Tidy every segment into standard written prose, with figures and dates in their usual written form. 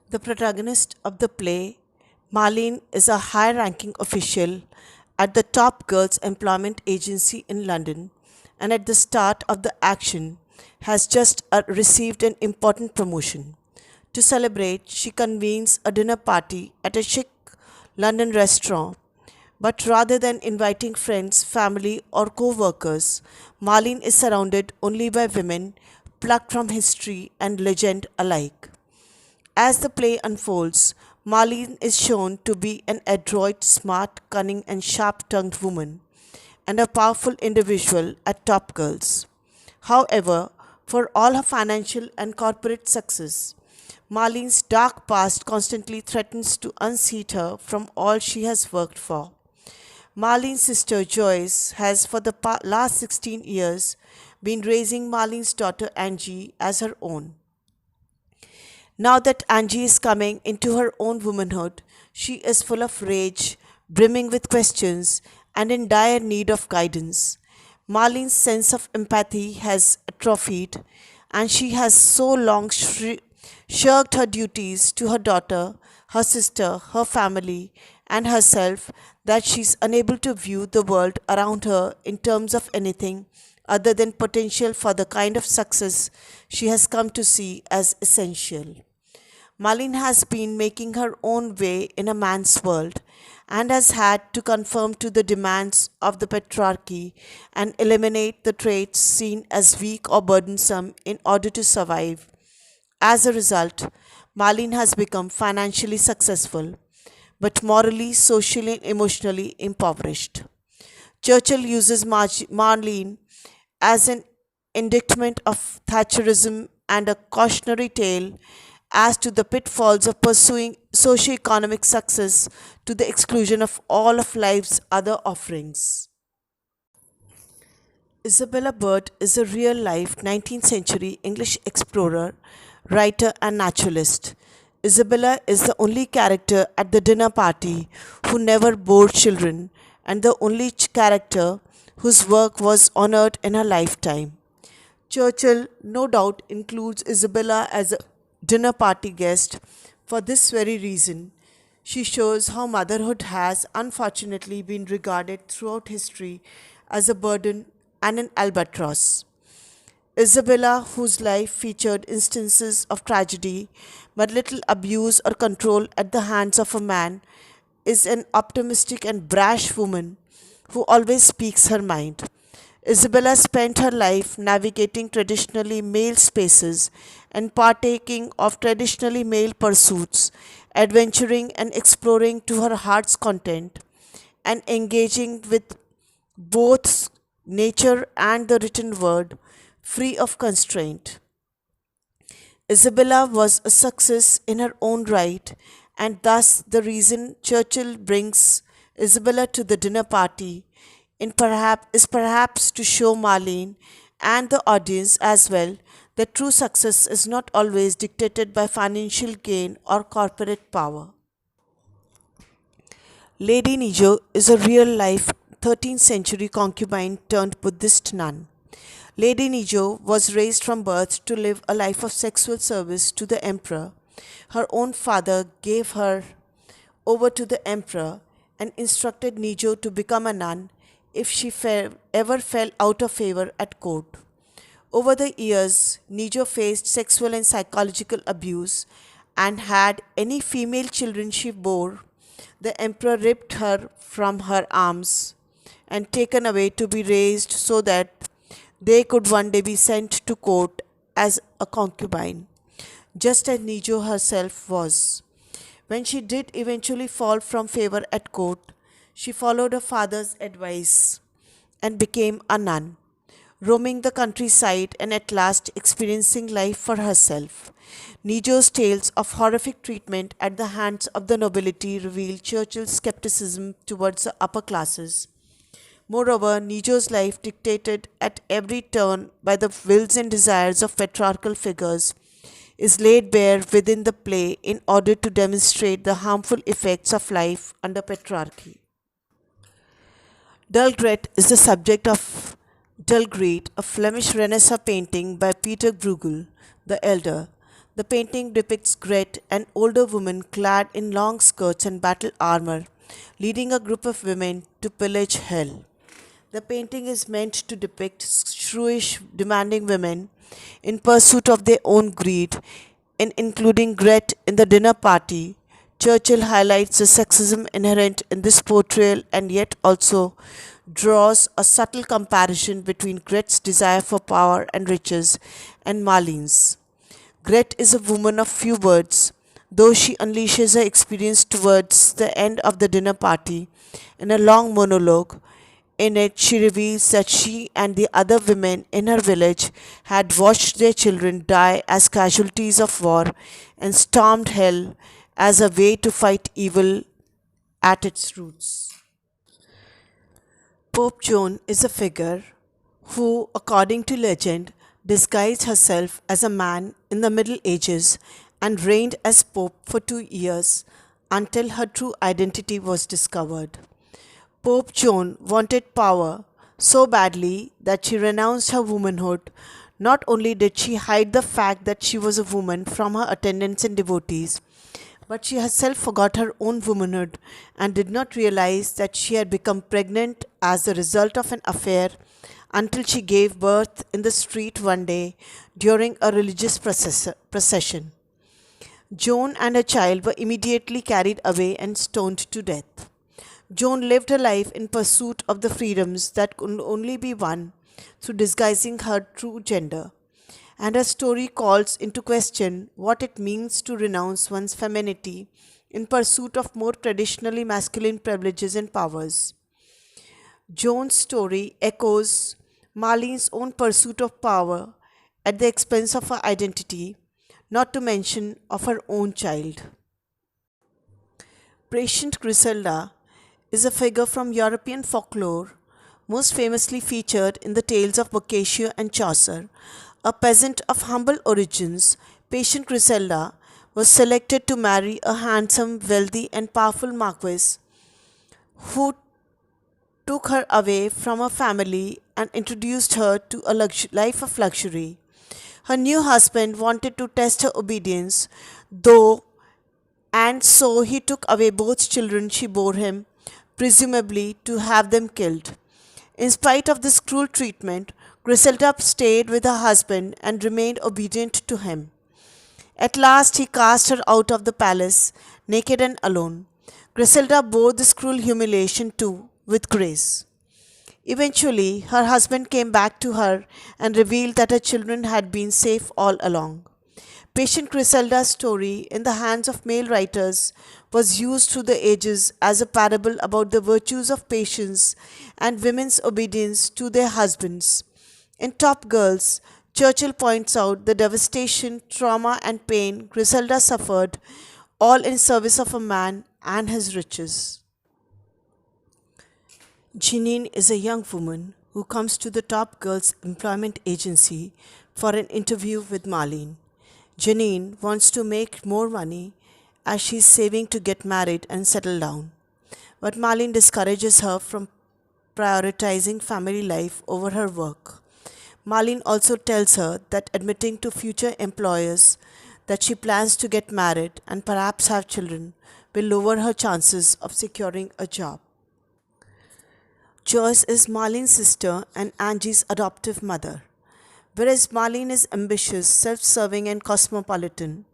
The protagonist of the play, Marlene, is a high ranking official at the top girls' employment agency in London, and at the start of the action, has just received an important promotion. To celebrate, she convenes a dinner party at a chic London restaurant. But rather than inviting friends, family, or co workers, Marlene is surrounded only by women plucked from history and legend alike. As the play unfolds, Marlene is shown to be an adroit, smart, cunning, and sharp tongued woman, and a powerful individual at Top Girls. However, for all her financial and corporate success, Marlene's dark past constantly threatens to unseat her from all she has worked for. Marlene's sister Joyce has, for the last 16 years, been raising Marlene's daughter Anji as her own. Now that Anji is coming into her own womanhood, she is full of rage, brimming with questions, and in dire need of guidance. Marlene's sense of empathy has atrophied, and she has so long shirked her duties to her daughter, her sister, her family, and herself that she is unable to view the world around her in terms of anything other than potential for the kind of success she has come to see as essential. Marlene has been making her own way in a man's world and has had to conform to the demands of the patriarchy and eliminate the traits seen as weak or burdensome in order to survive. As a result, Marlene has become financially successful, but morally, socially, and emotionally impoverished. Churchill uses Marlene as an indictment of Thatcherism and a cautionary tale as to the pitfalls of pursuing socio-economic success to the exclusion of all of life's other offerings. Isabella Bird is a real life 19th century English explorer, writer, and naturalist. Isabella is the only character at the dinner party who never bore children, and the only character whose work was honored in her lifetime. Churchill no doubt includes Isabella as a dinner party guest for this very reason. She shows how motherhood has unfortunately been regarded throughout history as a burden and an albatross. Isabella, whose life featured instances of tragedy but little abuse or control at the hands of a man, is an optimistic and brash woman who always speaks her mind. Isabella spent her life navigating traditionally male spaces and partaking of traditionally male pursuits, adventuring and exploring to her heart's content, and engaging with both nature and the written word, free of constraint. Isabella was a success in her own right, and thus the reason Churchill brings Isabella to the dinner party is perhaps to show Marlene and the audience as well that true success is not always dictated by financial gain or corporate power. Lady Nijo is a real life 13th century concubine turned Buddhist nun. Lady Nijo was raised from birth to live a life of sexual service to the emperor. Her own father gave her over to the emperor and instructed Nijo to become a nun if she ever fell out of favor at court. Over the years, Nijo faced sexual and psychological abuse, and had any female children she bore, the emperor ripped her from her arms and taken away to be raised so that they could one day be sent to court as a concubine, just as Nijo herself was. When she did eventually fall from favor at court, she followed her father's advice and became a nun, roaming the countryside and at last experiencing life for herself. Nijo's tales of horrific treatment at the hands of the nobility reveal Churchill's skepticism towards the upper classes. Moreover, Nijo's life, dictated at every turn by the wills and desires of patriarchal figures, is laid bare within the play in order to demonstrate the harmful effects of life under patriarchy. Dulgret is the subject of Dulgreet, a Flemish Renaissance painting by Peter Bruegel the Elder. The painting depicts Gret, an older woman clad in long skirts and battle armor, leading a group of women to pillage hell. The painting is meant to depict shrewish, demanding women in pursuit of their own greed, in including Gret in the dinner party. Churchill highlights the sexism inherent in this portrayal and yet also draws a subtle comparison between Gret's desire for power and riches and Marlene's. Gret is a woman of few words, though she unleashes her experience towards the end of the dinner party in a long monologue. In it, she reveals that she and the other women in her village had watched their children die as casualties of war and stormed hell as a way to fight evil at its roots. Pope Joan is a figure who, according to legend, disguised herself as a man in the Middle Ages and reigned as Pope for 2 years until her true identity was discovered. Pope Joan wanted power so badly that she renounced her womanhood. Not only did she hide the fact that she was a woman from her attendants and devotees, but she herself forgot her own womanhood and did not realize that she had become pregnant as the result of an affair until she gave birth in the street one day during a religious procession. Joan and her child were immediately carried away and stoned to death. Joan lived her life in pursuit of the freedoms that could only be won through disguising her true gender, and her story calls into question what it means to renounce one's femininity in pursuit of more traditionally masculine privileges and powers. Joan's story echoes Marlene's own pursuit of power at the expense of her identity, not to mention of her own child. Patient Griselda is a figure from European folklore, most famously featured in the tales of Boccaccio and Chaucer. A peasant of humble origins, Patient Griselda was selected to marry a handsome, wealthy, and powerful marquis who took her away from her family and introduced her to a life of luxury. Her new husband wanted to test her obedience, though, and so he took away both children she bore him, presumably to have them killed. In spite of this cruel treatment, Griselda stayed with her husband and remained obedient to him. At last he cast her out of the palace, naked and alone. Griselda bore this cruel humiliation too, with grace. Eventually, her husband came back to her and revealed that her children had been safe all along. Patient Griselda's story, in the hands of male writers, was used through the ages as a parable about the virtues of patience and women's obedience to their husbands. In Top Girls, Churchill points out the devastation, trauma, and pain Griselda suffered, all in service of a man and his riches. Janine is a young woman who comes to the Top Girls employment agency for an interview with Marlene. Janine wants to make more money as she is saving to get married and settle down. But Marlene discourages her from prioritizing family life over her work. Marlene also tells her that admitting to future employers that she plans to get married and perhaps have children will lower her chances of securing a job. Joyce is Marlene's sister and Angie's adoptive mother. Whereas Marlene is ambitious, self-serving, and cosmopolitan,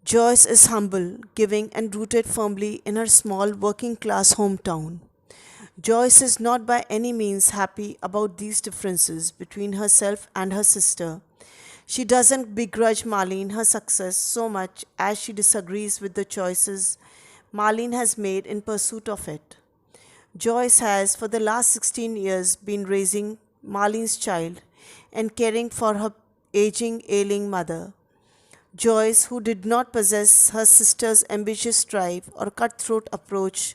Joyce is humble, giving, and rooted firmly in her small working-class hometown. Joyce is not by any means happy about these differences between herself and her sister. She doesn't begrudge Marlene her success so much as she disagrees with the choices Marlene has made in pursuit of it. Joyce has, for the last 16 years, been raising Marlene's child and caring for her aging, ailing mother. Joyce, who did not possess her sister's ambitious drive or cutthroat approach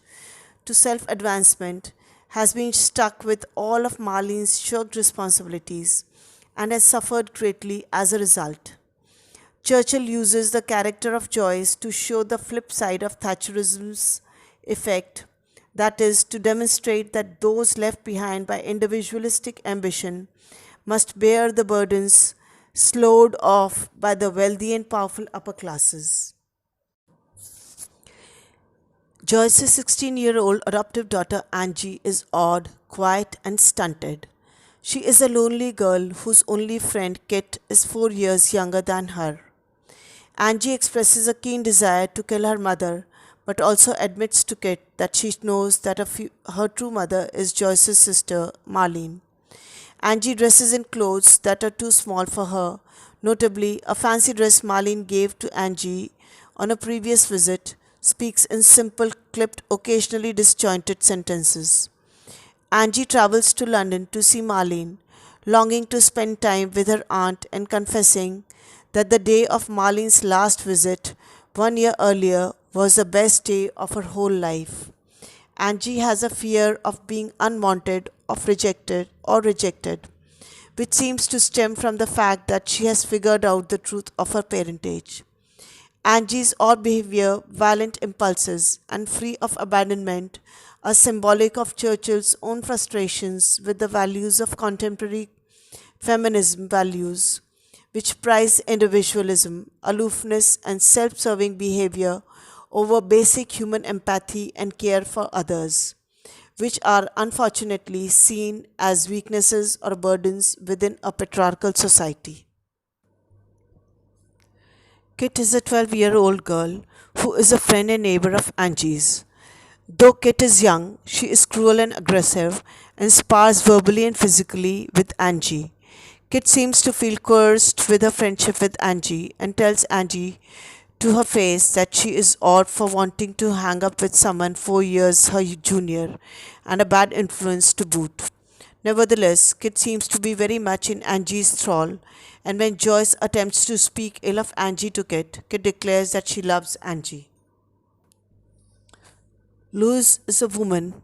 to self-advancement, has been stuck with all of Marlene's shirked responsibilities and has suffered greatly as a result. Churchill uses the character of Joyce to show the flip side of Thatcherism's effect, that is, to demonstrate that those left behind by individualistic ambition must bear the burdens slowed off by the wealthy and powerful upper classes. Joyce's 16-year-old adoptive daughter Anji is odd, quiet, and stunted. She is a lonely girl whose only friend Kit is 4 years younger than her. Angie expresses a keen desire to kill her mother, but also admits to Kit that she knows that her true mother is Joyce's sister, Marlene. Angie dresses in clothes that are too small for her, notably, a fancy dress Marlene gave to Angie on a previous visit speaks in simple, clipped, occasionally disjointed sentences. Angie travels to London to see Marlene, longing to spend time with her aunt and confessing that the day of Marlene's last visit, 1 year earlier, was the best day of her whole life. Angie has a fear of being unwanted, of rejected, which seems to stem from the fact that she has figured out the truth of her parentage. Angie's odd behavior, violent impulses, and free of abandonment are symbolic of Churchill's own frustrations with the values of contemporary feminism values, which prize individualism, aloofness, and self serving behavior over basic human empathy and care for others, which are unfortunately seen as weaknesses or burdens within a patriarchal society. Kit is a 12-year-old girl who is a friend and neighbor of Angie's. Though Kit is young, she is cruel and aggressive and spars verbally and physically with Angie. Kit seems to feel cursed with her friendship with Angie and tells Angie to her face that she is odd for wanting to hang up with someone 4 years her junior and a bad influence to boot. Nevertheless, Kit seems to be very much in Angie's thrall, and when Joyce attempts to speak ill of Angie to Kit, Kit declares that she loves Angie. Luz is a woman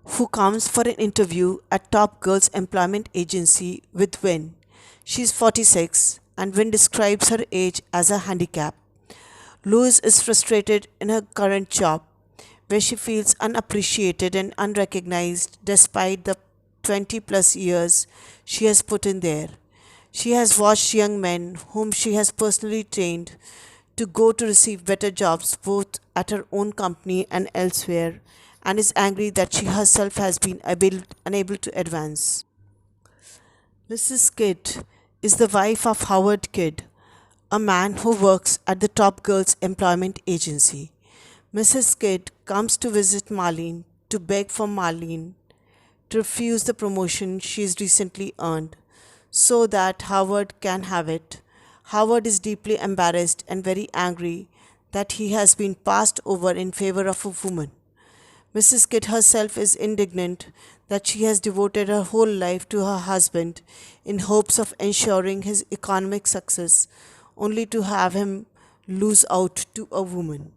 who comes for an interview at Top Girls Employment Agency with Win. She is 46 and Win describes her age as a handicap. Luz is frustrated in her current job where she feels unappreciated and unrecognized despite the 20 plus years she has put in there. She has watched young men whom she has personally trained to go to receive better jobs both at her own company and elsewhere, and is angry that she herself has been unable to advance. Mrs. Kidd is the wife of Howard Kidd, a man who works at the Top Girls Employment Agency. Mrs. Kidd comes to visit Marlene to beg for Marlene to refuse the promotion she has recently earned so that Howard can have it. Howard is deeply embarrassed and very angry that he has been passed over in favor of a woman. Mrs. Kidd herself is indignant that she has devoted her whole life to her husband in hopes of ensuring his economic success, only to have him lose out to a woman.